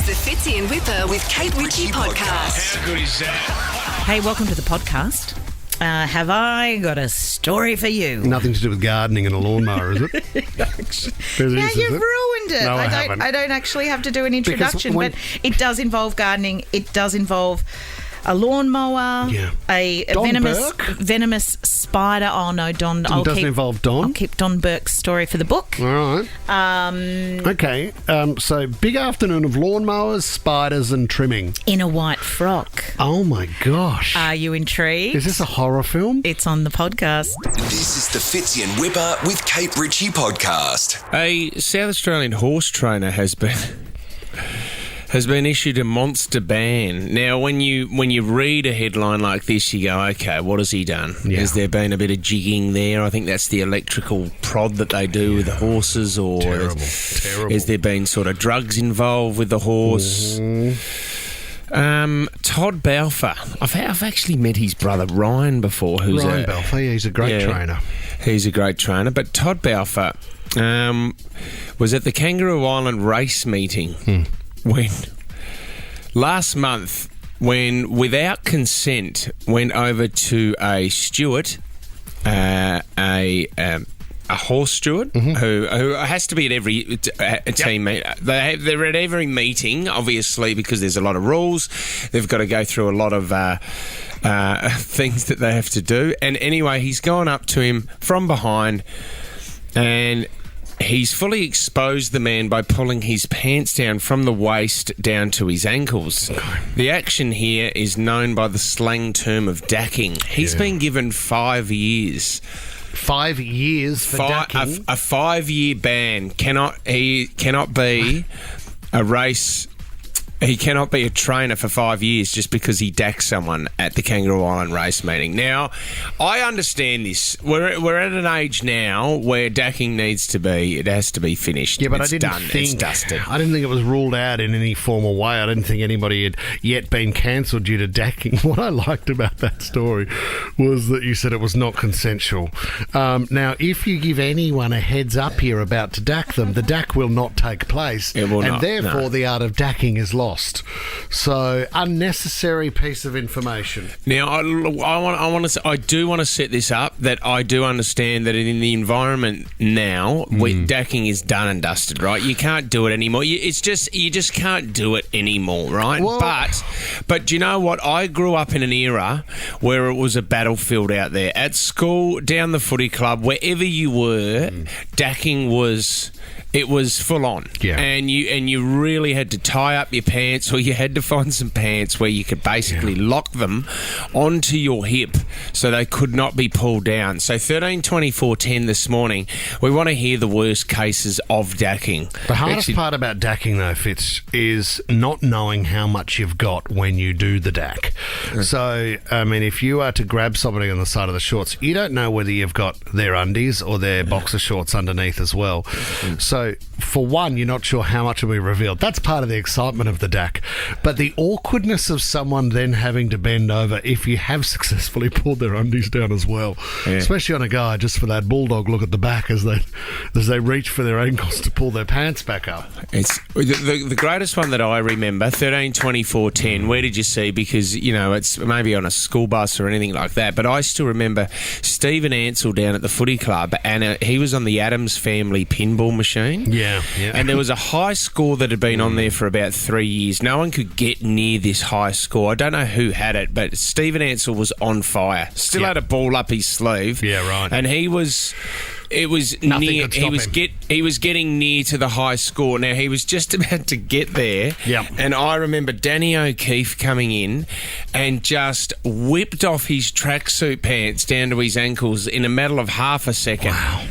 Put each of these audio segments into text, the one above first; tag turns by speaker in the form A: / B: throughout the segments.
A: the Fitzy and Whipper with Kate Ritchie podcast.
B: How good is that?
C: Hey, welcome to the podcast. Have I got a story for you?
D: Nothing to do with gardening and a lawnmower, is it?
C: Yeah, you've ruined it.
D: No, I
C: don't.
D: haven't.
C: I don't actually have to do an introduction,
D: when-
C: but it does involve gardening. It does involve a lawnmower,
D: Yeah.
C: a
D: Don
C: venomous spider. Oh no, Don!
D: Doesn't involve Don?
C: I'll keep Don Burke's story for the book.
D: All right. Okay. So big afternoon of lawnmowers, spiders, and trimming.
C: In a white frock.
D: Oh my gosh!
C: Are you intrigued?
D: Is this a horror film?
C: It's on the podcast.
E: This is the Fitzy and Whipper with Kate Ritchie podcast.
B: A South Australian horse trainer has been issued a monster ban. Now, when you read a headline like this, you go, okay, what has he done?
D: Yeah.
B: Has there been a bit of jigging there? I think that's the electrical prod that they do with the horses, or
D: Terrible.
B: has there been sort of drugs involved with the horse? Todd Balfour. I've actually met his brother Ryan before. Who's
D: Ryan Balfour, yeah, he's a great trainer.
B: He's a great trainer. But Todd Balfour was at the Kangaroo Island race meeting when last month, when without consent went over to a steward, a horse steward who has to be at every team meet. They're at every meeting, obviously, because there's a lot of rules. They've got to go through a lot of things that they have to do. And anyway, he's gone up to him from behind and he's fully exposed the man by pulling his pants down from the waist down to his ankles. The action here is known by the slang term of dacking. He's been given 5 years.
D: 5 years for dacking?
B: A 5-year ban. He cannot be a race. He cannot be a trainer for 5 years just because he dacked someone at the Kangaroo Island race meeting. Now, I understand this. We're at an age now where dacking it has to be finished.
D: Yeah, but
B: it's
D: I didn't
B: done.
D: think
B: It's dusted.
D: I didn't think it was ruled out in any formal way. I didn't think anybody had yet been cancelled due to dacking. What I liked about that story was that you said it was not consensual. Now, if you give anyone a heads up you're about to dack them, the dack will not take place.
B: It will
D: and
B: not,
D: therefore
B: no.
D: the art of dacking is lost. So, unnecessary piece of information.
B: Now, I do want to set this up that I do understand that in the environment now, dacking is done and dusted, right? You can't do it anymore. You just can't do it anymore, right?
D: Well,
B: but do you know what? I grew up in an era where it was a battlefield out there. At school, down the footy club, wherever you were, dacking was... It was full on, and you really had to tie up your pants, or you had to find some pants where you could basically lock them onto your hip so they could not be pulled down. So 13, 24, 10 this morning, we want to hear the worst cases of dacking.
D: The hardest part about dacking, though, Fitz, is not knowing how much you've got when you do the dack. So, I mean, if you are to grab somebody on the side of the shorts, you don't know whether you've got their undies or their boxer shorts underneath as well. So, for one, you're not sure how much will be revealed. That's part of the excitement of the dack. But the awkwardness of someone then having to bend over if you have successfully pulled their undies down as well, especially on a guy, just for that bulldog look at the back as they reach for their ankles to pull their pants back up.
B: It's the greatest one that I remember, 13, 24, 10. Where did you see? Because, you know, it's maybe on a school bus or anything like that. But I still remember Stephen Ansell down at the footy club, and he was on the Addams Family pinball machine.
D: Yeah.
B: And there was a high score that had been on there for about 3 years. No one could get near this high score. I don't know who had it, but Stephen Ansell was on fire. Still had a ball up his sleeve.
D: Yeah, right.
B: And he was... It was
D: Nothing
B: near.
D: could stop him.
B: He was getting near to the high score. Now he was just about to get there.
D: Yep.
B: And I remember Danny O'Keefe coming in and just whipped off his tracksuit pants down to his ankles in a matter of half a second.
D: Wow.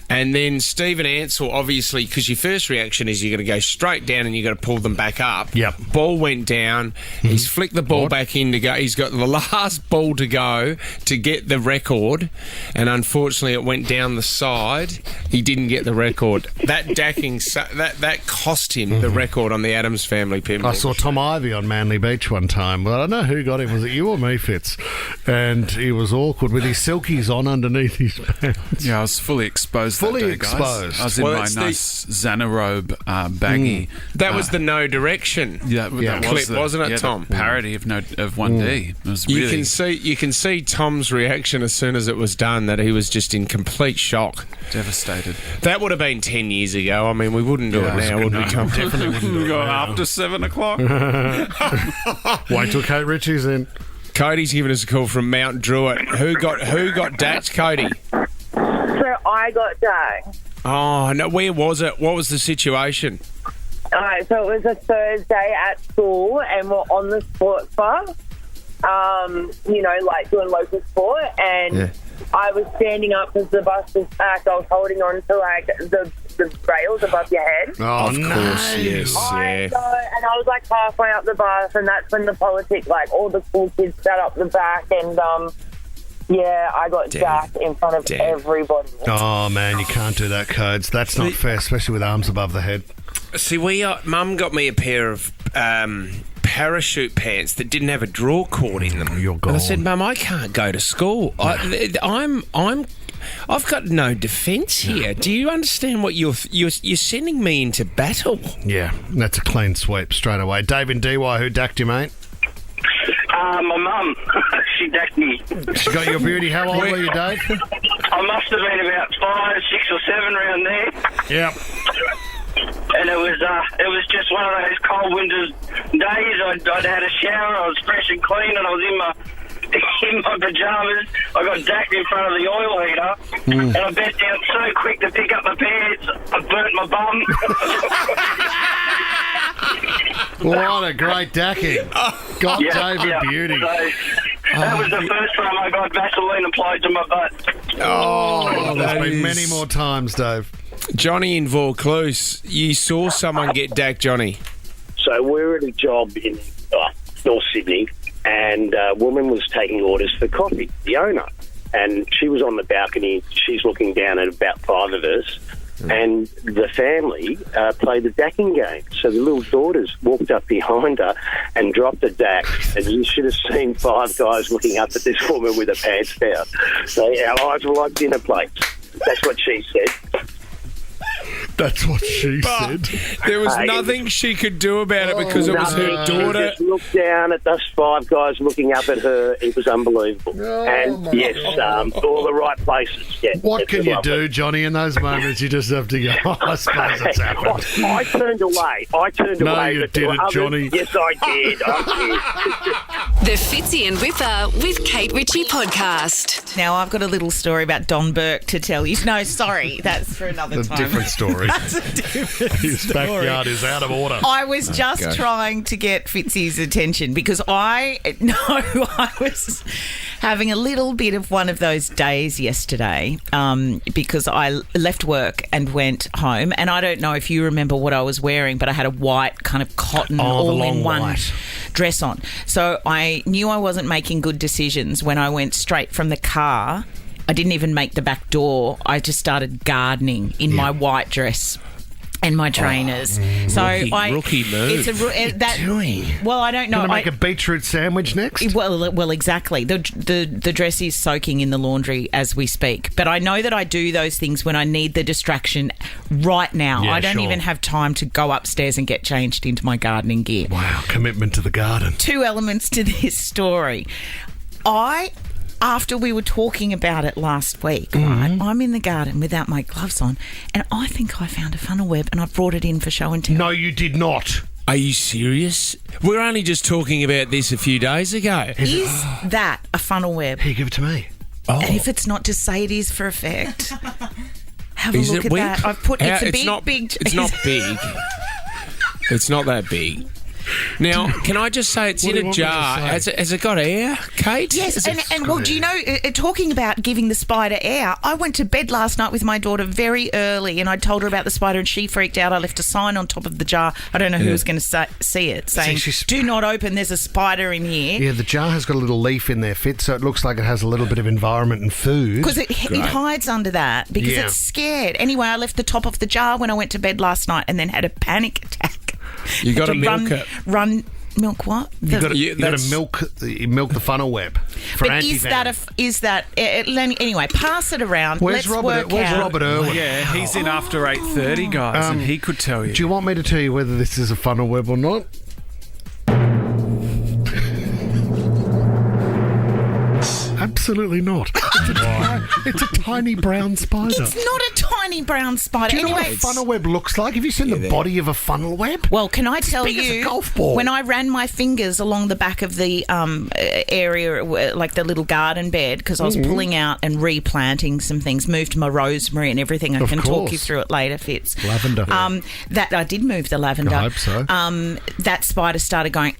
B: And then Stephen Ansell, obviously, because your first reaction is you're going to go straight down and you've got to pull them back up.
D: Yep.
B: Ball went down. He's flicked the ball back in to go. He's got the last ball to go to get the record. And unfortunately, it went down the side. He didn't get the record. That dacking, that cost him the record on the Addams Family pinball.
D: I saw Tom Ivey on Manly Beach one time. Well, I don't know who got him. Was it you or me, Fitz? And he was awkward with his silkies on underneath his pants.
F: Yeah, I was fully exposed was
D: fully
F: that day, guys.
D: exposed.
F: I was in
B: Well,
F: my
B: it's
F: nice Xanarobe baggy.
B: That was the No Direction
F: that
B: clip, wasn't it, Tom?
F: The parody of 1D. It was
B: You
F: really
B: can see Tom's reaction as soon as it was done, that he was just in complete shock.
F: devastated.
B: That would have been 10 years ago. I mean, we wouldn't do it now, would we, Tom?
D: Definitely wouldn't do it
F: Go
D: now.
F: after 7 o'clock.
D: Wait till Kate Ritchie's in.
B: Cody's giving us a call from Mount Druitt. Who got dacked, Cody?
G: So I got dacked.
B: Oh, no, where was it? What was the situation?
G: All right, so it was a Thursday at school, and we're on the sports bar, like doing local sport, and I was standing up because the bus was packed. I was holding on to, like, the rails above your head.
D: Oh,
B: Of course, yes.
G: And I was, like, halfway up the bus, and that's when the politics, like, all the cool kids sat up the back, and, I got dacked in front of everybody.
D: Oh, man, you can't do that, Codes. That's not fair, especially with arms above the head.
B: See, Mum got me a pair of parachute pants that didn't have a draw cord in them.
D: You're gone.
B: And I said, Mum, I can't go to school. I've got no defence here. Do you understand what you're sending me into battle?
D: Yeah, that's a clean sweep straight away. Dave in DY, who dacked you, mate?
H: My mum, she dacked me.
D: She got your beauty. How old were you, Dave?
H: I must have been about 5, 6 or 7 around there.
D: Yep.
H: And it was just one of those cold winter's days. I'd had a shower, I was fresh and clean, and I was in my pyjamas. I got dacked in front of the oil heater, and I bent down so quick to pick up my pants, I burnt my bum.
D: What a great dacking. Got David beauty.
H: So, that was the first time I got Vaseline applied to my butt.
D: Oh, there's been many more times, Dave.
B: Johnny in Vaucluse, you saw someone get dacked, Johnny.
I: So we're at a job in North Sydney, and a woman was taking orders for coffee, the owner. And she was on the balcony. She's looking down at about 5 of us. And the family played the dacking game. So the little daughters walked up behind her and dropped the dack. And you should have seen 5 guys looking up at this woman with her pants down. So our eyes were like dinner plates. That's what she said.
D: That's what she said.
B: There was nothing she could do about it because it was her daughter.
I: She just looked down at us 5 guys looking up at her. It was unbelievable. And yes, all the right places. Yeah,
D: What can you do, Johnny, in those moments? You just have to go, I suppose it's happened.
I: I turned away.
D: No,
I: away.
D: you
I: but there were
D: didn't,
I: others.
D: Johnny.
I: Yes, I did.
A: The Fitzy and Whipper with Kate Ritchie podcast.
C: Now, I've got a little story about Don Burke to tell you. No, sorry, that's for another
D: A
C: time.
D: different story.
C: That's a different
D: His
C: story.
D: backyard is out of order.
C: I was just trying to get Fitzy's attention because I was having a little bit of one of those days yesterday because I left work and went home, and I don't know if you remember what I was wearing, but I had a white kind of cotton all-in-one
D: white
C: dress on. So I knew I wasn't making good decisions when I went straight from the car. I didn't even make the back door. I just started gardening in my white dress and my trainers.
B: Rookie move.
C: Well, I don't know.
D: Going to make a beetroot sandwich next?
C: Well, exactly. The dress is soaking in the laundry as we speak. But I know that I do those things when I need the distraction right now.
D: Yeah,
C: I don't
D: sure.
C: even have time to go upstairs and get changed into my gardening gear.
D: Wow, commitment to the garden.
C: 2 elements to this story. After we were talking about it last week, right, I'm in the garden without my gloves on, and I think I found a funnel web and I brought it in for show and tell.
D: No, you did not.
B: Are you serious? We're only just talking about this a few days ago.
C: Is that a funnel web?
D: Here, give it to me.
B: Oh.
C: And if it's not, just say it is for effect. Have a
B: Is
C: look
B: it
C: at
B: weak?
C: that. I've put it's a big.
B: It's not big. It's not that big. Now, can I just say it's
D: What do
B: in
D: you
B: a
D: want me to
B: jar?
D: say?
B: Has it got air, Kate?
C: Yes, and well, do you know, talking about giving the spider air, I went to bed last night with my daughter very early and I told her about the spider and she freaked out. I left a sign on top of the jar. I don't know who was going to see it, saying, do not open, there's a spider in here.
D: Yeah, the jar has got a little leaf in there, Fit, so it looks like it has a little bit of environment and food.
C: Because it hides under that because it's scared. Anyway, I left the top of the jar when I went to bed last night and then had a panic attack.
B: You got to milk it.
C: Milk what?
D: You got to milk the funnel web. For
C: But is that anyway? Pass it around.
D: Where's
C: Let's
D: Robert?
C: work
D: Where's
C: out.
D: Robert Irwin?
F: Yeah, he's in after 8:30, guys, and he could tell you.
D: Do you want me to tell you whether this is a funnel web or not? Absolutely not. It's a tiny brown spider.
C: It's not a tiny brown spider.
D: Do you know
C: anyway,
D: what a funnel web looks like? Have you seen the body of a funnel web?
C: well, can I tell
D: big as a
C: you,
D: golf ball.
C: when I ran my fingers along the back of the area, like the little garden bed, because I was pulling out and replanting some things, moved my rosemary and everything. I
D: Of
C: can talk you
D: course.
C: through it later, Fitz.
D: Lavender.
C: That I did move the lavender.
D: I hope so.
C: That spider started going.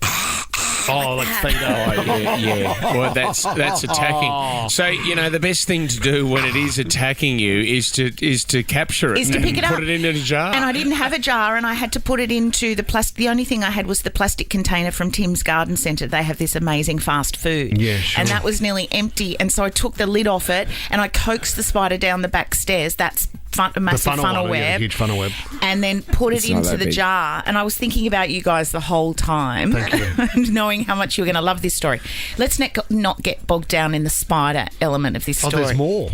D: Oh, that's Theta.
B: Yeah. Well, that's attacking. So the best thing to do when it is attacking you is to capture it.
C: Is to pick
B: and
C: it up.
B: put it into a jar.
C: And I didn't have a jar, and I had to put it into the plastic. The only thing I had was the plastic container from Tim's Garden Centre. They have this amazing fast food.
D: Yeah, sure.
C: And that was nearly empty. And so I took the lid off it, and I coaxed the spider down the back stairs. That's a massive funnel
D: one, yeah,
C: web.
D: huge funnel web.
C: And then put it
B: not
C: into
B: that
C: the
B: big.
C: jar. And I was thinking about you guys the whole time.
D: Thank you.
C: Knowing how much you were going to love this story. Let's not get bogged down in the spider element of this
D: Oh,
C: story.
D: there's more.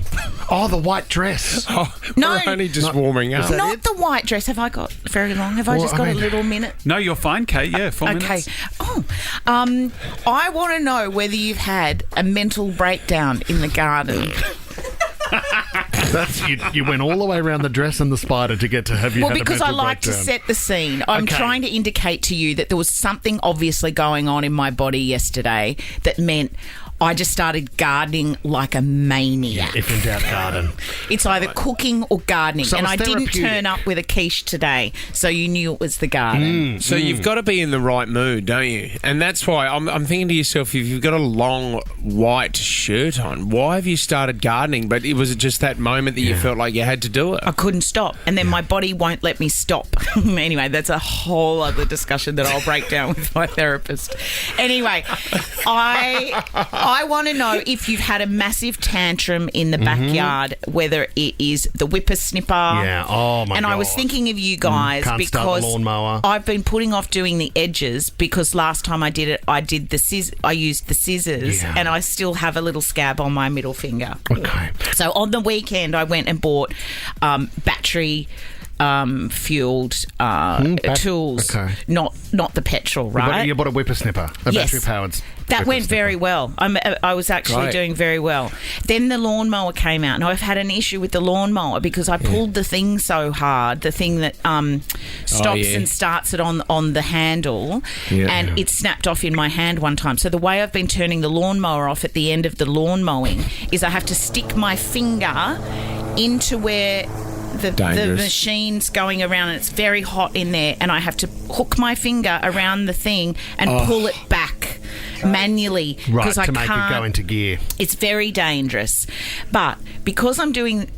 D: Oh, the white dress.
C: No.
B: We're only just warming up.
C: Not the white dress. Have I got very long? Have I
D: Well,
C: just
D: I
C: got a
D: mean-
C: little minute?
F: No, you're fine, Kate. Yeah, 4
C: Okay.
F: minutes.
C: Oh, I want to know whether you've had a mental breakdown in the garden.
D: That's you went all the way around the dress and the spider to get to have you
C: Well,
D: had a
C: because I
D: mental
C: like to
D: breakdown.
C: set the scene. I'm
D: Okay.
C: trying to indicate to you that there was something obviously going on in my body yesterday that meant I just started gardening like a maniac.
D: If in doubt, garden.
C: It's either cooking or gardening.
D: So
C: and
D: it's
C: I didn't
D: therapeutic.
C: turn up with a quiche today, so you knew it was the garden.
B: So you've got to be in the right mood, don't you? And that's why I'm thinking to yourself, if you've got a long white shirt on, why have you started gardening? But it was just that moment that you felt like you had to do it.
C: I couldn't stop, and then my body won't let me stop. Anyway, that's a whole other discussion that I'll break down with my therapist. Anyway, I want to know if you've had a massive tantrum in the backyard, whether it is the whippersnipper.
D: Yeah. Oh my
C: And
D: god.
C: I was thinking of you guys
D: Can't start the
C: because
D: lawnmower.
C: I've been putting off doing the edges because last time I did it, I used the scissors,
D: Yeah.
C: and I still have a little scab on my middle finger.
D: Okay.
C: So on the weekend, I went and bought battery fueled tools,
D: okay.
C: not the petrol, right?
D: You bought a whippersnipper, a
C: Yes.
D: battery powered.
C: That went very well. I was actually
B: Great.
C: doing very well. Then the lawnmower came out, and I've had an issue with the lawnmower because I pulled the thing so hard, the thing that stops
B: yeah.
C: and starts it on the handle, and it snapped off in my hand one time. So the way I've been turning the lawnmower off at the end of the lawn mowing is I have to stick my finger into where the
B: Dangerous.
C: machine's going around, and it's very hot in there, and I have to hook my finger around the thing and pull it back manually
D: Right,
C: because I
D: to make
C: can't.
D: it go into gear.
C: It's very dangerous. But because I'm doing...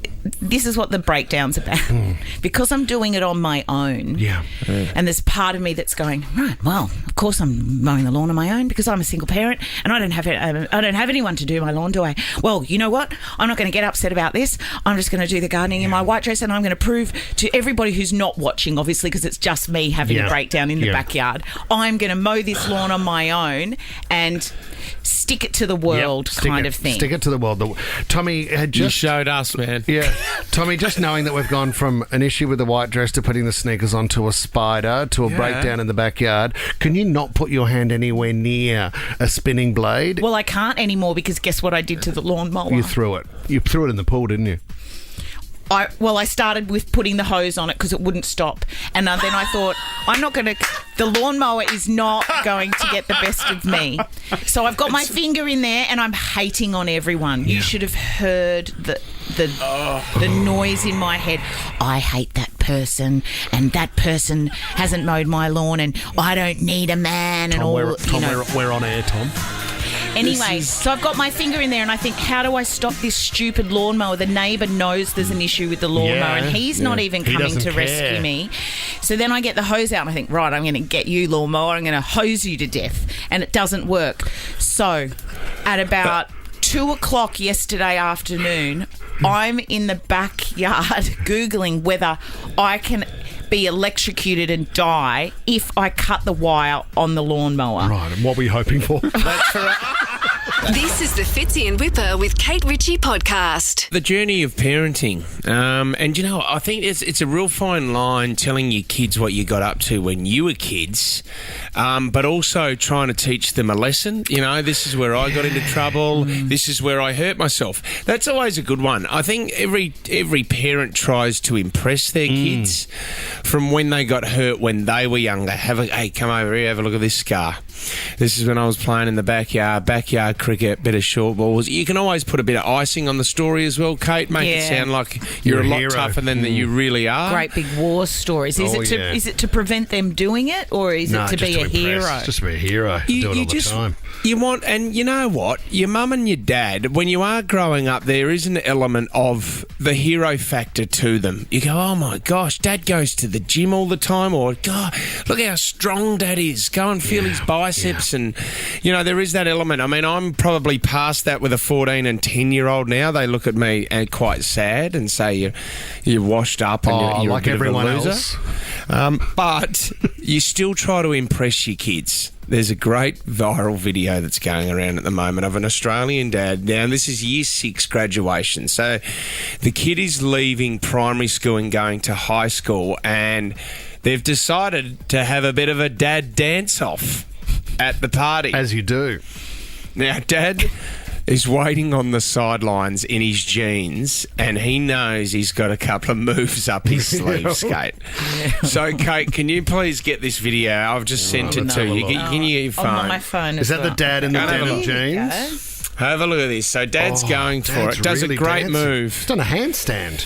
C: This is what the breakdown's about. Because I'm doing it on my own.
D: Yeah.
C: And there's part of me that's going, right, well, of course I'm mowing the lawn on my own because I'm a single parent and I don't have anyone to do my lawn, do I? Well, you know what? I'm not going to get upset about this. I'm just going to do the gardening in my white dress, and I'm going to prove to everybody who's not watching, obviously, because it's just me having a breakdown in the backyard. I'm going to mow this lawn on my own and stick it to the world kind of thing.
D: Stick it to the world. Tommy had
B: You
D: just...
B: showed us, man.
D: Yeah. Tommy, just knowing that we've gone from an issue with the white dress to putting the sneakers onto a spider to a breakdown in the backyard, can you not put your hand anywhere near a spinning blade?
C: Well, I can't anymore because guess what I did to the lawnmower?
D: You threw it. You threw it in the pool, didn't you?
C: I started with putting the hose on it because it wouldn't stop. And then I thought, the lawnmower is not going to get the best of me. So I've got my finger in there and I'm hating on everyone. You should have heard the noise in my head. I hate that person, and that person hasn't mowed my lawn, and I don't need a man, and all.
D: We're on air, Tom.
C: Anyway, so I've got my finger in there and I think, how do I stop this stupid lawnmower? The neighbour knows there's an issue with the lawnmower and he's not even
D: He
C: coming
D: doesn't
C: to rescue
D: care.
C: me. So then I get the hose out and I think, right, I'm going to get you, lawnmower. I'm going to hose you to death. And it doesn't work. So at about 2 o'clock yesterday afternoon, I'm in the backyard Googling whether I can be electrocuted and die if I cut the wire on the lawnmower.
D: Right, and what were you hoping for?
A: This is the Fitzy and Whipper with Kate Ritchie podcast.
B: The journey of parenting. And, you know, I think it's a real fine line telling your kids what you got up to when you were kids, but also trying to teach them a lesson. You know, this is where I got into trouble. This is where I hurt myself. That's always a good one. I think every parent tries to impress their kids from when they got hurt when they were younger. Hey, come over here, have a look at this scar. This is when I was playing in the backyard cricket, bit of short balls. You can always put a bit of icing on the story as well, Kate. Make it sound like you're a lot
D: hero.
B: tougher than you really are.
C: Great big war stories. Is it to prevent them doing it, or is it to be a hero?
D: Just to be a hero. Do it all the time.
B: You want, and you know what? Your mum and your dad, when you are growing up, there is an element of the hero factor to them. You go, oh my gosh, Dad goes to the gym all the time, or God, look how strong Dad is. Go and feel his biceps, and you know there is that element. I mean, I'm probably past that with a 14 and 10-year-old now. They look at me and quite sad and say you're washed up and you're
D: like
B: a bit
D: everyone
B: of a loser.
D: else.
B: But you still try to impress your kids. There's a great viral video that's going around at the moment of an Australian dad. Now, this is year 6 graduation. So the kid is leaving primary school and going to high school, and they've decided to have a bit of a dad dance-off at the party.
D: As you do.
B: Now, Dad is waiting on the sidelines in his jeans, and he knows he's got a couple of moves up his sleeves, Kate. So, Kate, can you please get this video? I've just sent it to you. Can you get your phone?
C: On my phone
D: Is that the dad in the denim jeans?
B: Have a look at this. So, Dad's going for it. Does
D: really
B: a great
D: dancing.
B: move.
D: He's done a handstand.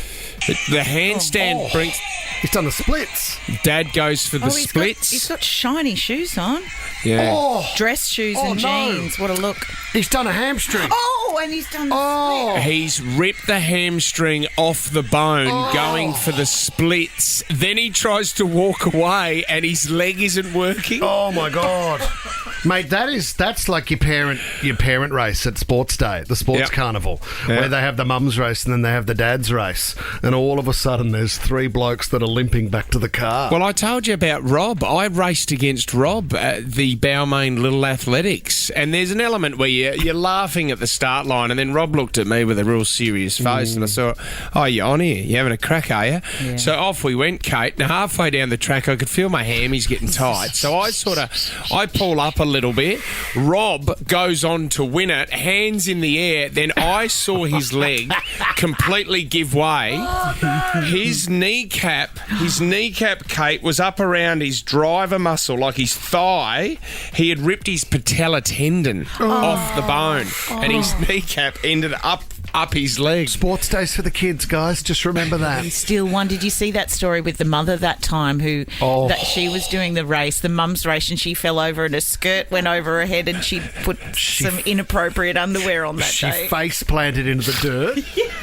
B: The handstand brings...
D: He's done the splits.
B: Dad goes for the splits.
C: He's got shiny shoes on.
B: Yeah.
C: Dress shoes and jeans. What a look.
D: He's done a hamstring.
C: Oh, and he's done the split.
B: He's ripped the hamstring off the bone going for the splits. Then he tries to walk away and his leg isn't working.
D: Oh my God. Mate, that's like your parent race at Sports Day, the sports carnival, where they have the mum's race and then they have the dad's race, and all of a sudden there's 3 blokes that are limping back to the car.
B: Well, I told you about Rob. I raced against Rob at the Balmain Little Athletics, and there's an element where you're laughing at the start line, and then Rob looked at me with a real serious face, and I thought, oh, you're on here. You're having a crack, are you? Yeah. So off we went, Kate. Now, halfway down the track, I could feel my hammies getting tight, so I pull up a little bit. Rob goes on to win it, hands in the air. Then I saw his leg completely give way. His kneecap, Kate, was up around his driver muscle, like his thigh. He had ripped his patella tendon off the bone, and his kneecap ended up his leg.
D: Sports days for the kids, guys. Just remember that.
C: Still one. Did you see that story with the mother that time that she was doing the race, the mum's race, and she fell over and her skirt went over her head and she put some inappropriate underwear on that day.
D: She face planted into the dirt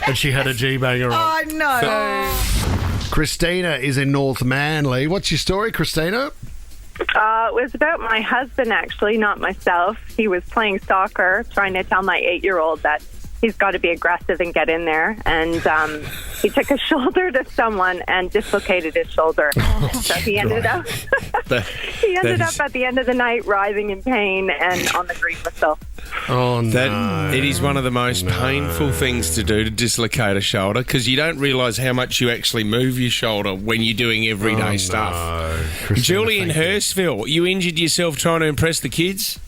D: and she had a G-banger on.
C: I know.
D: Christina is in North Manly. What's your story, Christina?
J: It was about my husband, actually, not myself. He was playing soccer, trying to tell my 8-year-old that he's got to be aggressive and get in there. And he took a shoulder to someone and dislocated his shoulder. So he ended up at the end of the night writhing in pain and on the green whistle.
D: Oh, no.
B: It is one of the most painful things to do, to dislocate a shoulder, because you don't realise how much you actually move your shoulder when you're doing everyday stuff. Julie in Hurstville, you injured yourself trying to impress the kids?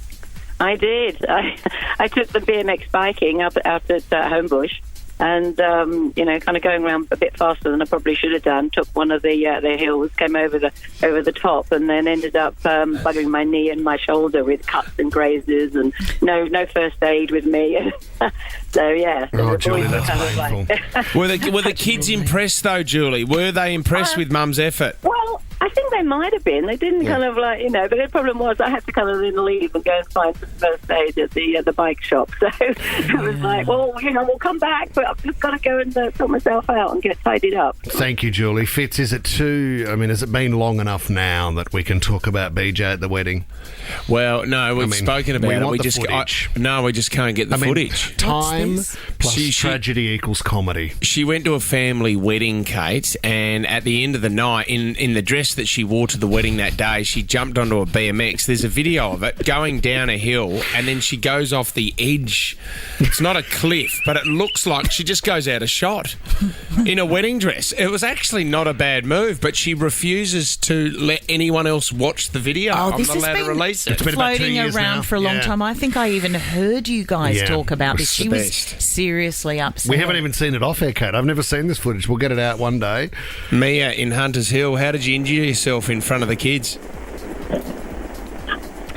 K: I did. I took the BMX biking up out at Homebush, and kind of going around a bit faster than I probably should have done. Took one of the hills, came over the top, and then ended up bugging my knee and my shoulder with cuts and grazes, and no first aid with me. So yeah.
D: Oh, Julie, that's painful.
B: Were the kids impressed though, Julie? Were they impressed with Mum's effort?
K: Well, I think they might have been. They didn't kind of but the problem was I had to kind of then leave and go and find some first aid at the bike shop. So I was like, well, we'll come back, but I've just got to go and sort myself out and get tidied up.
D: Thank you, Julie. Fitz, has it been long enough now that we can talk about BJ at the wedding?
B: Well, no, we've spoken about it.
D: We just
B: can't get the footage.
D: Time plus tragedy equals comedy.
B: She went to a family wedding, Kate, and at the end of the night, in the dress that she wore to the wedding that day, she jumped onto a BMX. There's a video of it going down a hill, and then she goes off the edge. It's not a cliff, but it looks like she just goes out of shot in a wedding dress. It was actually not a bad move, but she refuses to let anyone else watch the video. I'm
C: this
B: not
C: has
B: allowed to
C: been
B: release it.
D: It's been about 2
C: floating
D: years
C: around
D: now.
C: for a long time. I think I even heard you guys talk about this.
B: It's the
C: She was
B: best.
C: seriously upset.
D: We haven't even seen it off air, Kate. I've never seen this footage. We'll get it out one day.
B: Mia in Hunters Hill, how did you injure yourself in front of the kids?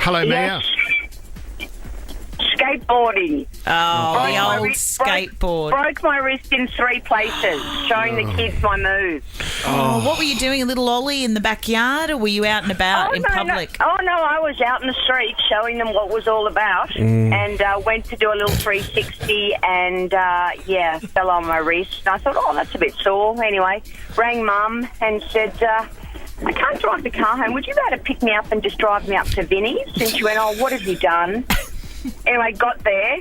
D: Hello, Mia.
G: Skateboarding.
C: Oh, the
G: My
C: old
G: wrist
C: skateboard.
G: Broke my wrist in 3 places, showing the kids my moves.
C: Oh, what were you doing? A little ollie in the backyard, or were you out and about in public?
G: No. Oh, no, I was out in the street showing them what it was all about and went to do a little 360 and, fell on my wrist. And I thought, oh, that's a bit sore. Anyway, rang Mum and said, I can't drive the car home. Would you be able to pick me up and just drive me up to Vinnie's? And she went, oh, what have you done? Anyway, got there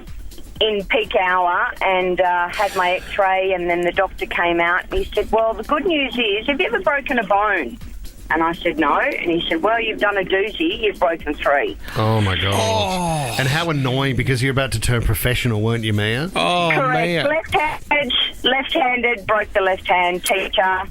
G: in peak hour and had my x-ray, and then the doctor came out and he said, well, the good news is, have you ever broken a bone? And I said, no. And he said, well, you've done a doozy. You've broken 3.
D: Oh, my God. And how annoying, because you're about to turn professional, weren't you, Mia?
B: Oh,
G: Correct.
B: Mia.
G: Left-handed, broke the left hand. Teacher,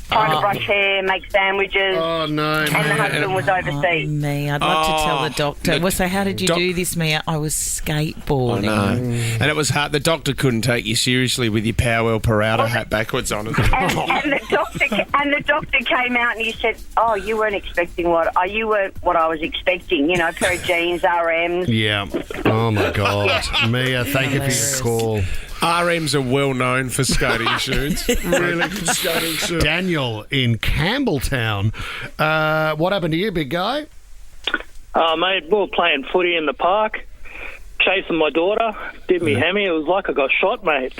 G: trying to brush hair, make sandwiches.
D: Oh, no,
G: And the husband was overseas.
C: Me, I'd love to tell the doctor. Well, so how did you do this, Mia? I was skateboarding.
B: Oh, no. And it was hard. The doctor couldn't take you seriously with your Powell Parada hat backwards on.
G: And the doctor came out and he said, oh, you weren't expecting you weren't what I was expecting, you know, a pair of jeans, RMs.
D: Yeah. Oh, my God. Mia, thank you for your call.
B: RMs are well known for skating shoes. Really, skating shoes.
D: Daniel in Campbelltown. What happened to you, big guy?
L: Mate, we were playing footy in the park, chasing my daughter, did me hammy. It was like I got shot, mate.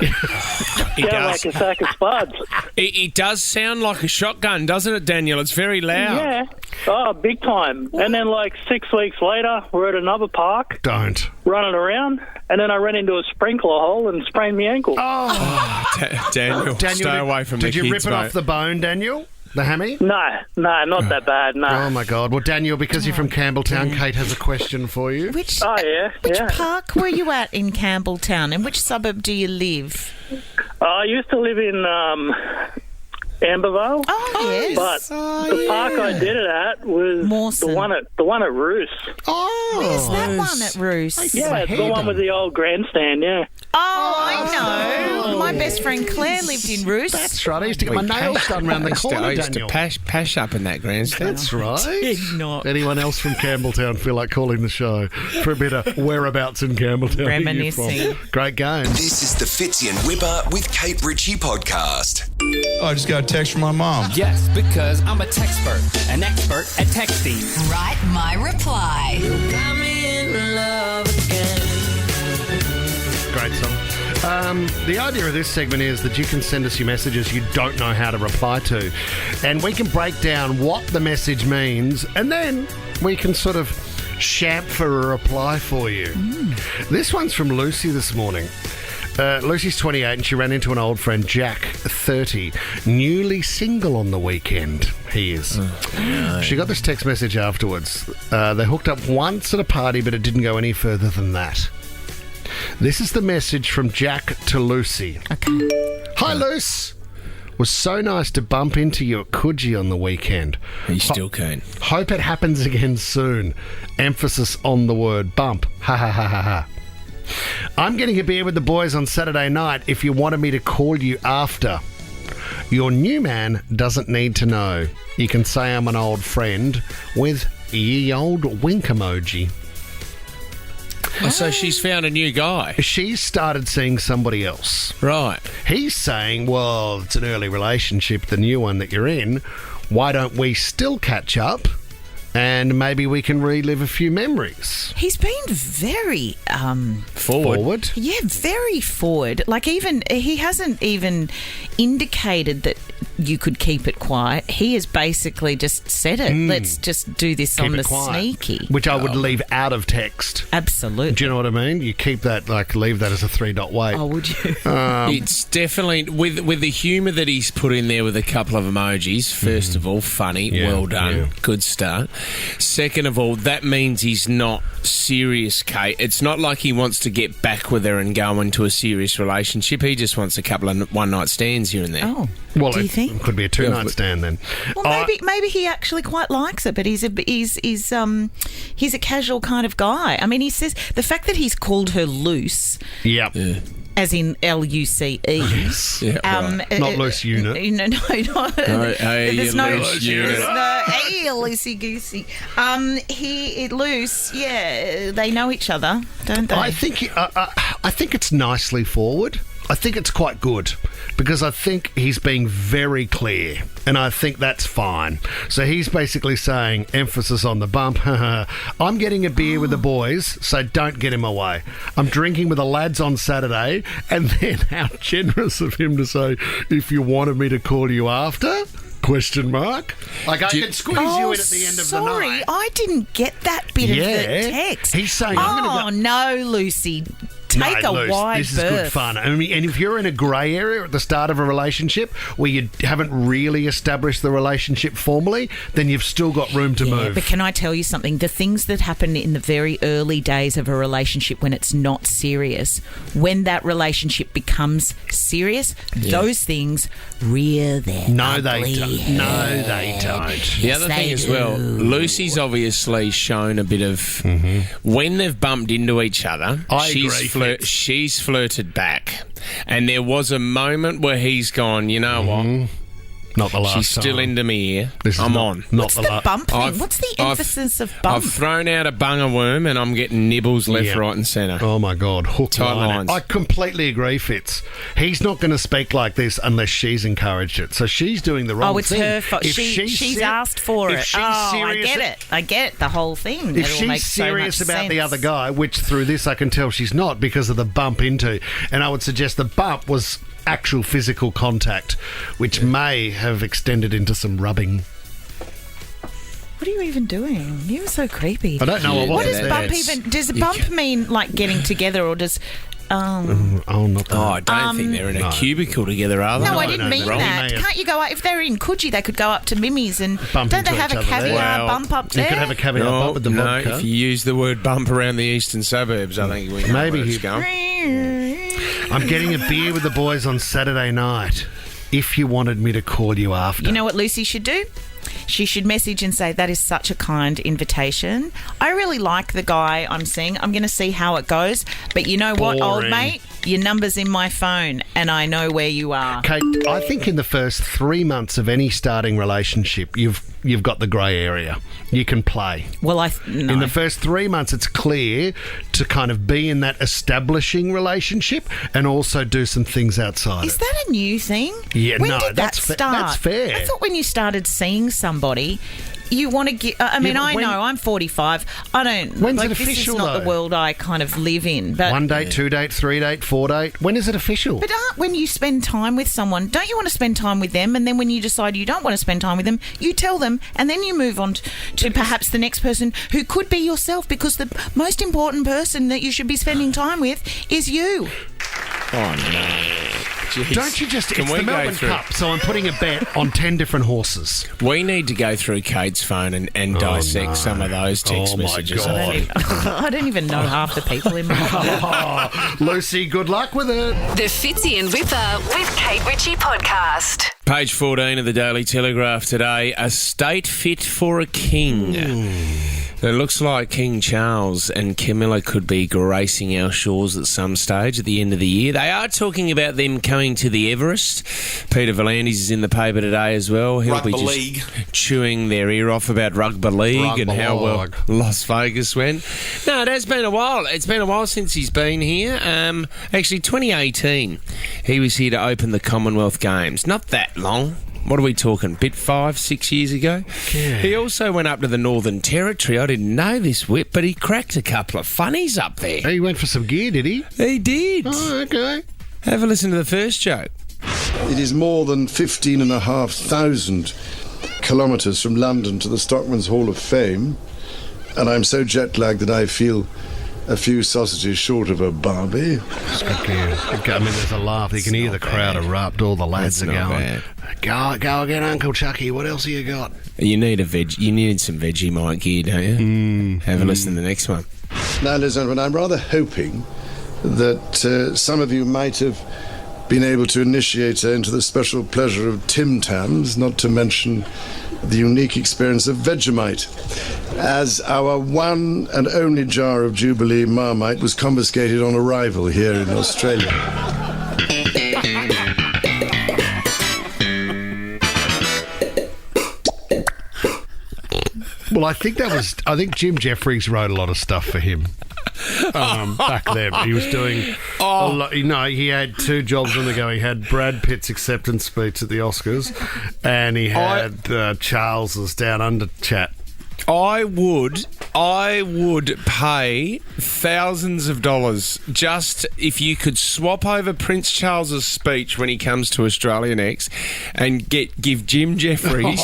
B: It
L: Sound
B: does.
L: like a sack of spuds.
B: It does sound like a shotgun, doesn't it, Daniel? It's very loud.
L: Yeah. Oh, big time. And then, like, 6 weeks later, we're at another park.
D: Don't.
L: Running around, and then I ran into a sprinkler hole and sprained my ankle.
B: Daniel, stay away from the kids,
D: Did you rip it
B: mate.
D: off the bone, Daniel? The hammy?
L: No, not that bad, no.
D: Oh, my God. Well, Daniel, because you're from Campbelltown, Kate has a question for you.
C: Which
L: Which
C: park were you at in Campbelltown? In which suburb do you live?
L: I used to live in Ambervale.
C: Oh, yes.
L: But the park I did it at was
C: Mawson.
L: the one at Roos.
D: Oh,
C: Where's that one at Roos?
L: Yeah, it's the one with the old grandstand, yeah.
C: Oh, I know. My best friend Claire lived in Roos.
D: That's right. I used to get my nails done around the corner,
B: I used
D: Daniel.
B: to pash up in that grandstand.
D: That's right.
C: Did not.
D: Anyone else from Campbelltown feel like calling the show for a bit of whereabouts in Campbelltown? are you from?
C: Reminiscing.
D: Great game.
E: This is the Fitzy and Whipper with Kate Ritchie podcast.
M: I just got a text from my mom.
N: Yes, because I'm a textpert, an expert at texting.
A: Write my reply.
N: Got me in love again.
D: Great song. The idea of this segment is that you can send us your messages you don't know how to reply to. And we can break down what the message means, and then we can sort of chamfer a reply for you. This one's from Lucy this morning. Lucy's 28 and she ran into an old friend, Jack, 30, newly single on the weekend. He is. She got this text message afterwards. They hooked up once at a party, but it didn't go any further than that. This is the message from Jack to Lucy.
C: Okay.
D: Hi, Luce. Was so nice to bump into you at Coogee on the weekend.
B: Are you still keen?
D: Hope it happens again soon. Emphasis on the word bump. Ha ha ha ha ha. I'm getting a beer with the boys on Saturday night if you wanted me to call you after. Your new man doesn't need to know. You can say I'm an old friend with ye old wink emoji.
B: Oh, so she's found a new guy.
D: She's started seeing somebody else.
B: Right.
D: He's saying, well, it's an early relationship, the new one that you're in. Why don't we still catch up? And maybe we can relive a few memories.
C: He's been very
D: Forward?
C: Yeah, very forward. Like, even he hasn't even indicated that you could keep it quiet. He has basically just said it. Let's just do this
D: Keep
C: on
D: it
C: the
D: quiet.
C: sneaky.
D: Which I would leave out of text.
C: Absolutely.
D: Do you know what I mean? You keep that, leave that as a 3-dot weight.
C: Oh, would you?
B: It's definitely with the humour that he's put in there with a couple of emojis. First of all, funny, well done, good start. Second of all, that means he's not serious, Kate. It's not like he wants to get back with her and go into a serious relationship. He just wants a couple of one-night stands here and there.
C: Oh,
D: Well,
C: do you
D: it
C: think?
D: could be a 2-night stand then.
C: Well, maybe he actually quite likes it, but he's a casual kind of guy. I mean, he says the fact that he's called her loose.
D: Yep.
C: As in Luce.
D: Yes. Yeah, right. Not loose unit.
C: No. There's no
B: loose unit.
C: Hey, loosey goosey. He loose. Yeah, they know each other, don't they?
D: I think it's nicely forward. I think it's quite good because I think he's being very clear and I think that's fine. So he's basically saying, emphasis on the bump, I'm getting a beer with the boys, so don't get him away. I'm drinking with the lads on Saturday, and then how generous of him to say, if you wanted me to call you after? Question mark. Like, I can squeeze you in at the end of the night.
C: Sorry, I didn't get that bit of the text.
D: He's saying,
C: oh, no, Lucy. Take a wide
D: This
C: berth.
D: is good fun. I mean, and if you're in a grey area at the start of a relationship where you haven't really established the relationship formally, then you've still got room to move.
C: But can I tell you something? The things that happen in the very early days of a relationship when it's not serious, when that relationship becomes serious, those things rear their ugly head.
D: No, they don't.
B: The other thing as well, Lucy's obviously shown a bit of when they've bumped into each other. She's flirted back, and there was a moment where he's gone, you know what?
D: Not the last
B: She's still
D: time.
B: into me here.
D: This is
B: I'm
D: not-
B: on.
D: not
C: What's the bump thing? What's the emphasis of bump?
B: I've thrown out a bunger worm and I'm getting nibbles left,
D: Yeah.
B: right and centre.
D: Oh, my God. Hook,
B: Tight
D: line,
B: lines.
D: I completely agree, Fitz. He's not going to speak like this unless she's encouraged it. So she's doing the wrong
C: Oh, it's
D: thing.
C: her fault.
D: If
C: She's asked for
D: if
C: it.
D: she's
C: I
D: serious-
C: get it. I get the whole thing.
D: If
C: It all
D: she's
C: makes so
D: serious
C: much
D: about the
C: sense.
D: other guy, which through this I can tell she's not because of the bump into, and I would suggest the bump was actual physical contact, which may have extended into some rubbing.
C: What are you even doing? You're so creepy.
D: I don't know what
C: What
D: was
C: does
D: there.
C: bump even? Does bump mean like getting together, or does?
D: Oh, not that.
B: I don't think they're in a cubicle together, are they?
C: No, I didn't mean
B: wrong.
C: that. Can't you go out if they're in Coogee? They could go up to Mimi's and
D: Bump
C: don't they
D: into
C: have
D: each
C: a
D: other
C: caviar
D: there.
C: bump up there?
D: You could have a caviar bump with the
B: no,
D: vodka.
B: if you use the word bump around the eastern suburbs, I think we know
D: Maybe
B: where it's
D: he-
B: going.
D: I'm getting a beer with the boys on Saturday night. If you wanted me to call you after.
C: You know what Lucy should do? She should message and say, that is such a kind invitation. I really like the guy I'm seeing. I'm going to see how it goes. But you know what, old
D: Boring.
C: mate? Your number's in my phone and I know where you are.
D: Kate, I think in the first 3 months of any starting relationship, you've got the grey area. You can play.
C: Well, no.
D: In the first 3 months, it's clear to kind of be in that establishing relationship and also do some things outside.
C: Is that a new thing?
D: Yeah,
C: when
D: no,
C: did that
D: that's
C: start?
D: that's fair.
C: I thought when you started seeing somebody, you want to get. I mean,
D: but
C: I
D: when-
C: know I'm 45. I don't.
D: When's
C: like,
D: it official,
C: This is not
D: though?
C: the world I kind of live in. But
D: 1 date, 2 date, 3 date, 4 date. When is it official?
C: But when you spend time with someone, don't you want to spend time with them? And then when you decide you don't want to spend time with them, you tell them, and then you move on to perhaps the next person who could be yourself, because the most important person that you should be spending time with is you.
B: Oh, no. Jeez.
D: Don't you just...
B: Can
D: It's
B: we
D: the
B: go
D: Melbourne
B: through-
D: Cup, so I'm putting a bet on 10 different horses.
B: We need to go through Kate's phone and dissect some of those text
D: Oh, my
B: messages.
D: God.
C: I don't even know half the people in my phone.
D: Oh, Lucy, good luck with it.
A: The Fitzy and Whipper with Kate Ritchie podcast.
B: Page 14 of the Daily Telegraph today, a state fit for a king. It looks like King Charles and Camilla could be gracing our shores at some stage at the end of the year. They are talking about them coming to the Everest. Peter V'landys is in the paper today as well. He'll
E: Rugby
B: be just
E: league.
B: chewing their ear off about rugby league and how well
D: league.
B: Las Vegas went. No, it has been a while. It's been a while since he's been here. Actually, 2018, he was here to open the Commonwealth Games. Not that long. What are we talking? Bit 5, 6 years ago?
D: Yeah.
B: He also went up to the Northern Territory. I didn't know this, Whip, but he cracked a couple of funnies up there.
D: He went for some gear, did he?
B: He did.
D: Oh, okay.
B: Have a listen to the first joke.
O: It is more than 15,500 kilometres from London to the Stockman's Hall of Fame, and I'm so jet-lagged that I feel a few sausages short of a Barbie.
D: I mean, there's a laugh. You can hear the crowd erupt. All the lads are going, go again, Uncle Chucky. What else have you got?
B: You need some Vegemite gear, don't you? Have a listen to the next one.
O: Now, ladies and gentlemen, I'm rather hoping that some of you might have been able to initiate her into the special pleasure of Tim Tams, not to mention the unique experience of Vegemite, as our one and only jar of Jubilee Marmite was confiscated on arrival here in Australia.
D: Well, I think Jim Jeffries wrote a lot of stuff for him. Back then, he was doing a lot. He had two jobs on the go. He had Brad Pitt's acceptance speech at the Oscars, and he had Charles's Down Under chat.
B: I would pay thousands of dollars just if you could swap over Prince Charles's speech when he comes to Australia next and give Jim Jeffries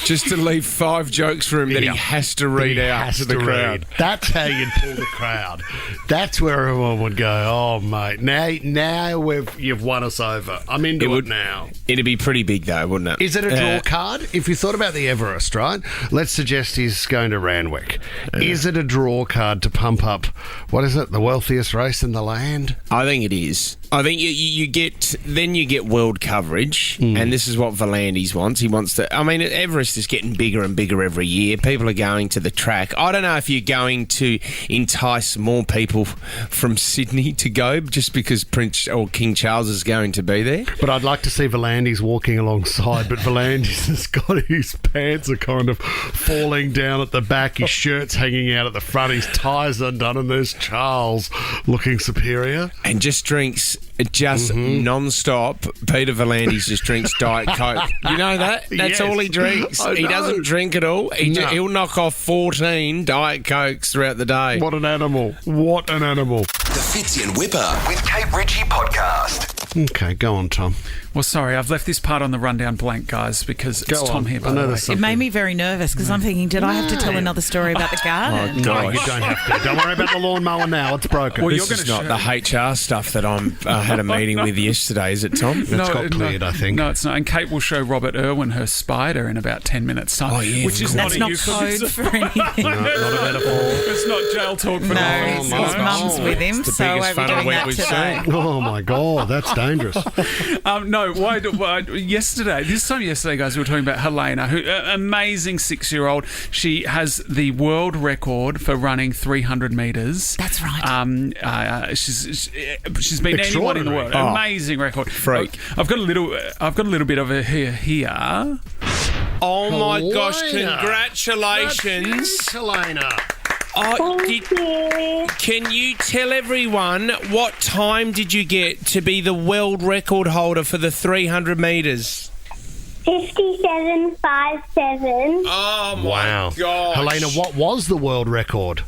B: just to leave 5 jokes for him that he has to read out to the crowd.
D: That's how you'd pull the crowd. That's where everyone would go, oh, mate, now you've won us over. I'm into it now.
B: It'd be pretty big, though, wouldn't it?
D: Is it a draw card? If you thought about the Everest, right? Let's suggest he's going to Randwick. Is it a draw card to pump up, what is it, the wealthiest race in the land?
B: I think it is. I think you get world coverage, and this is what Volandis wants. He wants to. I mean, Everest is getting bigger and bigger every year. People are going to the track. I don't know if you're going to entice more people from Sydney to go just because Prince or King Charles is going to be there.
D: But I'd like to see Volandis walking alongside. But Volandis has got his pants are kind of falling down at the back. His shirt's hanging out at the front. His ties undone, and there's Charles looking superior
B: and just drinks. Non-stop. Peter Volandis just drinks Diet Coke. You know that? That's all he drinks. He doesn't drink at all. He'll knock off 14 Diet Cokes throughout the day.
D: What an animal. What an animal.
E: The Fitzy and Whipper with Kate Ritchie podcast.
D: Okay, go on, Tom.
F: Well, sorry, I've left this part on the rundown blank, guys, because it's Tom here, by the way.
C: It made me very nervous because I'm thinking, did I have to tell another story about the garden?
D: No, you don't have to. Don't worry about the lawnmower now. It's broken.
B: Well, this is not the HR stuff that I had a meeting with yesterday, is it, Tom?
D: That's got cleared, I think.
F: No, it's not. And Kate will show Robert Irwin her spider in about 10 minutes' time.
B: Oh, yeah.
F: Which is
C: That's not code for anything.
D: Not a metaphor.
F: It's not jail talk for
C: his mum's with him,
B: It's the
C: so
B: biggest
C: we're
B: fun of
C: doing
B: week
C: that
B: we've
C: today.
B: seen.
D: Oh, my God, that's dangerous.
F: No, why yesterday, guys, we were talking about Helena, who amazing 6-year-old. She has the world record for running 300 metres.
C: That's right.
F: She's been anyone in the world. Amazing record.
B: Freak.
F: I've got a little bit of her here.
B: Oh my gosh! Congratulations,
D: Helena.
B: Can you tell everyone what time did you get to be the world record holder for the 300 metres?
P: 57.57.
B: Oh, my gosh.
D: Helena, what was the world record?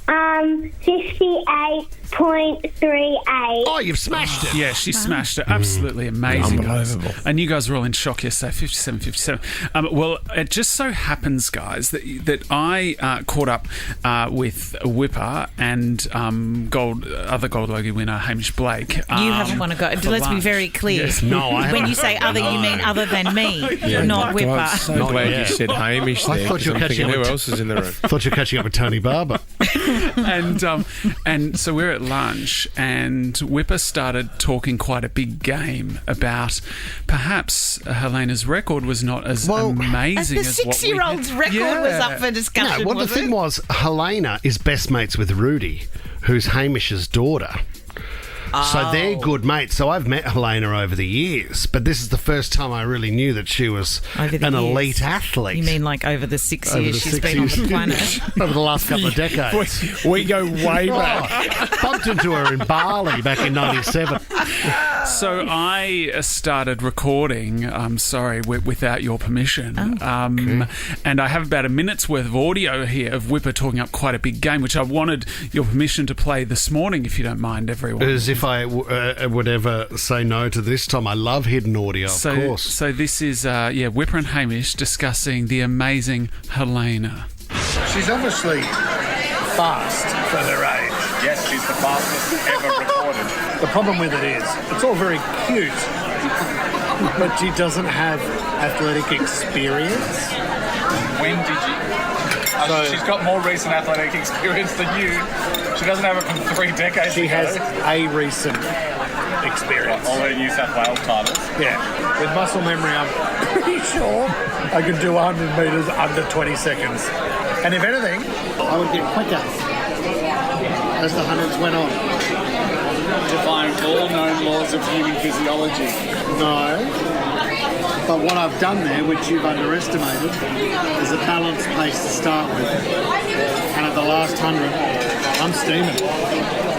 P: 58.38.
D: Oh, you've smashed it.
F: Yeah, she smashed it. Absolutely amazing.
B: Unbelievable.
F: Guys. And you guys were all in shock yesterday, 57. Well, it just so happens, guys, that I caught up with Whipper and other Gold Logie winner Hamish Blake.
C: You haven't won a gold. Let's be very clear.
F: Yes.
D: No, I haven't.
C: When you say other, you mean other than me, not Whipper.
B: I'm so glad you said Hamish there.
D: I thought you were catching up.
B: Who else is in the room?
D: I thought you were catching up with Tony Barber.
F: And so we're at lunch, and Whipper started talking quite a big game about perhaps Helena's record was not as amazing as
C: the
F: what we had.
C: 6-year-old's record was up for discussion.
D: No, the thing was, Helena is best mates with Rudy, who's Hamish's daughter. So they're good mates. So I've met Helena over the years, but this is the first time I really knew that she was an elite athlete.
C: You mean like over the 6 years she's been on the planet?
D: Over the last couple of decades.
B: We go way back.
D: Bumped into her in Bali back in 97.
F: So I started recording, without your permission. And I have about a minute's worth of audio here of Whipper talking up quite a big game, which I wanted your permission to play this morning, if you don't mind, everyone.
D: As if if I would ever say no to this, Tom. I love hidden audio, of course.
F: So this is, Whipper and Hamish discussing the amazing Helena.
Q: She's obviously fast for her age.
R: Yes, she's the fastest ever recorded.
Q: The problem with it is, it's all very cute, but she doesn't have athletic experience.
R: When did you... she's got more recent athletic experience than you. She doesn't have it from 3 decades
Q: She
R: ago.
Q: has a recent experience.
R: All her New South Wales titles.
Q: Yeah. With muscle memory, I'm pretty sure I can do 100 metres under 20 seconds. And if anything, I would get quicker as the hundreds went on.
R: Defying all known laws of human physiology.
Q: No. But what I've done there, which you've underestimated, is a balanced pace to start with. And at the last 100, I'm steaming.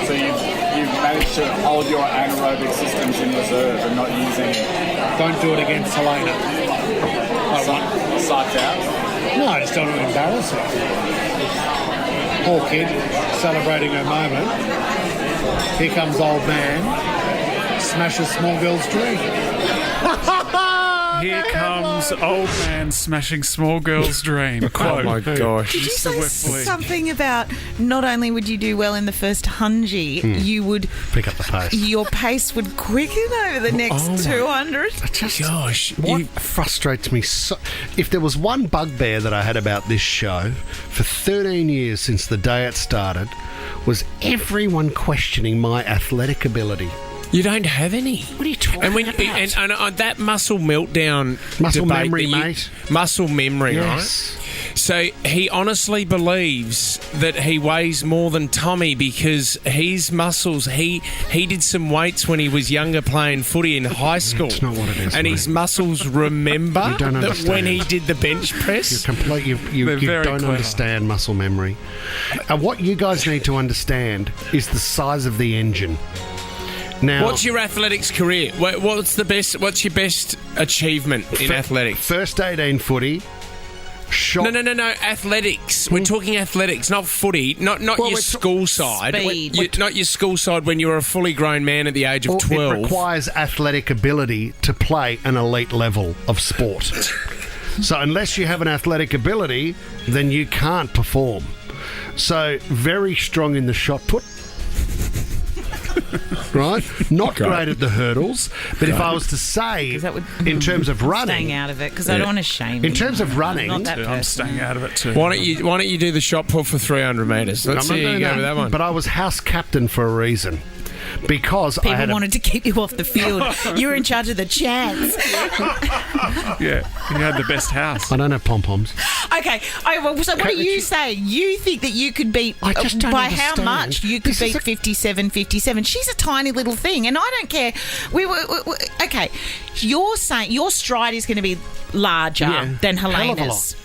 R: So you've managed to hold your anaerobic systems in reserve and not using it.
Q: Don't do it against Helena.
R: Psyched out?
Q: No, I just don't want to embarrass her. Poor kid, celebrating her moment. Here comes old man, smashes small girl's dream.
F: Here comes old man smashing small girl's dream. Quote.
B: Oh my gosh.
C: Did you say something about not only would you do well in the first 100, you would
D: pick up the pace.
C: Your pace would quicken over the next 200.
B: Gosh,
D: what frustrates me so... If there was one bugbear that I had about this show for 13 years since the day it started, was everyone questioning my athletic ability.
B: You don't have any.
D: What are you talking
B: and
D: about?
B: And that muscle meltdown
D: Muscle
B: debate
D: memory,
B: that
D: mate.
B: Muscle memory,
D: Yes.
B: right? So he honestly believes that he weighs more than Tommy because his muscles, he did some weights when he was younger playing footy in high school.
D: That's not what it is,
B: And
D: mate.
B: his muscles remember
D: You don't
B: that
D: understand.
B: when he did the bench press.
D: You
F: They're very
D: don't
F: clever.
D: understand muscle memory. And what you guys need to understand is the size of the engine. Now,
B: What's your athletics career? What's your best achievement in athletics?
D: First 18 footy. Shot.
B: No. Athletics. We're talking athletics, not footy. Not your school side.
C: Speed.
B: Not your school side when you were a fully grown man at the age of 12.
D: It requires athletic ability to play an elite level of sport. So unless you have an athletic ability, then you can't perform. So very strong in the shot put. Right? Not great at the hurdles, but if I was to say, in terms of running...
C: Staying out of it, because I don't want to shame
D: In
C: you.
D: terms of running...
C: Not that
F: I'm staying out of it too.
B: Why don't you do the shot put for 300 metres? Let's see how you go with that one.
D: But I was house captain for a reason. Because I
C: People
D: had
C: wanted to keep you off the field. You were in charge of the chants.
F: Yeah, you had the best house.
D: I don't have pom-poms.
C: Okay, so what are you saying? You think that you could beat,
D: I just don't
C: by
D: understand.
C: how much you could beat 57. She's a tiny little thing, and I don't care. Okay, you're saying your stride is going to be larger than
D: hell of a
C: Helena's.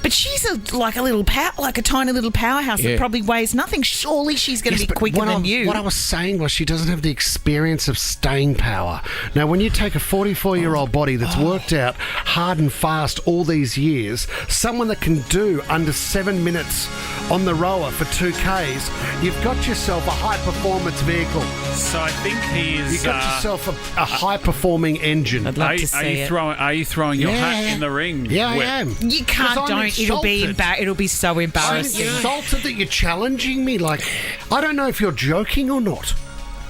C: But she's like a tiny little powerhouse that probably weighs nothing. Surely she's going to be quicker than you.
D: What I was saying was she doesn't have the experience of staying power. Now, when you take a 44-year-old body that's worked out hard and fast all these years, someone that can do under 7 minutes on the rower for 2Ks, you've got yourself a high-performance vehicle.
F: So I think he is...
D: You've got yourself a high-performing engine.
C: I'd love to see it.
F: Are you throwing your hat in the ring?
D: Yeah, I
F: Whip?
D: am.
C: You can't. It'll be so
D: I'm
C: embarrassing.
D: insulted that you're challenging me. Like, I don't know if you're joking or not.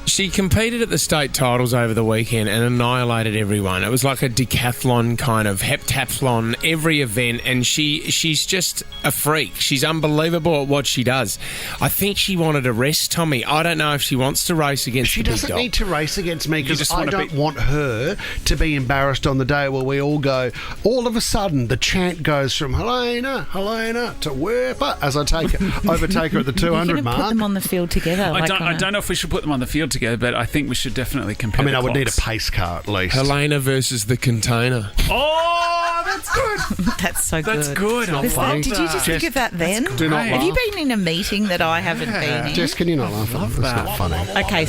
B: She competed at the state titles over the weekend and annihilated everyone. It was like a decathlon kind of heptathlon, every event, and she's just a freak. She's unbelievable at what she does. I think she wanted to rest Tommy. I don't know if she wants to race against
D: She
B: the big
D: doesn't
B: dog.
D: need to race against me because
F: just
D: I
F: want to
D: don't want her to be embarrassed on the day where we all go, all of a sudden the chant goes from Helena to Whipper as I overtake her at the 200
C: You're going to
D: mark.
C: put them on the field together.
F: I don't know if we should put them on the field together, but I think we should definitely compare.
D: I mean,
F: the
D: I would need a
F: clocks.
D: pace car at least.
B: Helena versus the container.
F: Oh, that's good.
C: That's so good.
F: That's good. I
C: Did
F: love
C: you just
F: that.
C: think of that then?
D: Do not
C: Have you
D: laugh.
C: been in a meeting that I haven't been in?
D: Jess, can you not laugh at that? That's not funny.
C: Okay.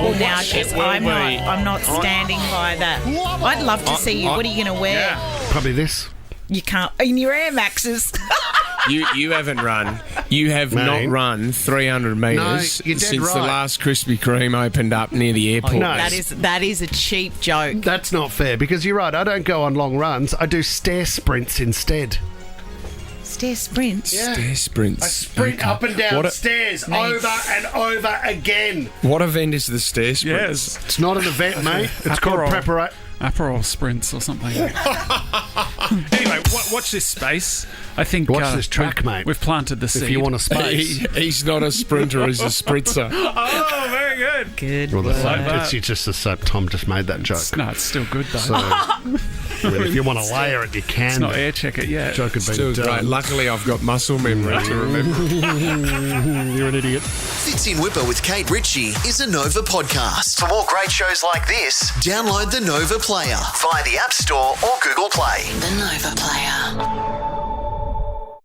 C: Well now, Jess, I'm not standing by that. I'd love to see you. What are you going to wear?
D: Probably this.
C: You can't in your Air Maxes.
B: You haven't run. You have
D: Mate.
B: not run 300 metres
D: you're dead
B: since the
D: right.
B: last Krispy Kreme opened up near the airport.
D: No.
C: That is a cheap joke.
D: That's not fair because you're right. I don't go on long runs. I do stair sprints instead.
C: Stair sprints.
D: Yeah.
B: Stair sprints.
D: I sprint up and down stairs over and over again.
B: What event is the stair sprints?
F: Yes.
D: It's not an event, mate. It's called preparation.
F: Aperol sprints or something. Anyway, watch this space. I think
D: Watch this track, mate.
F: We've planted the seed.
D: If you want a space.
B: He's not a sprinter, he's a spritzer.
F: Oh, very good.
C: Good.
D: Well,
F: Like that.
D: it's just the soap. Tom just made that joke.
F: No, it's still good though.
D: So, I mean, if you want to layer it, you can.
F: It's not air check it yet.
D: Joke had been
B: Still
D: done.
B: great. Luckily, I've got muscle memory to remember.
D: You're an idiot.
E: Fitz in Whipper with Kate Ritchie is a Nova podcast. For more great shows like this, download the Nova Player via the App Store or Google Play.
A: The Nova Player.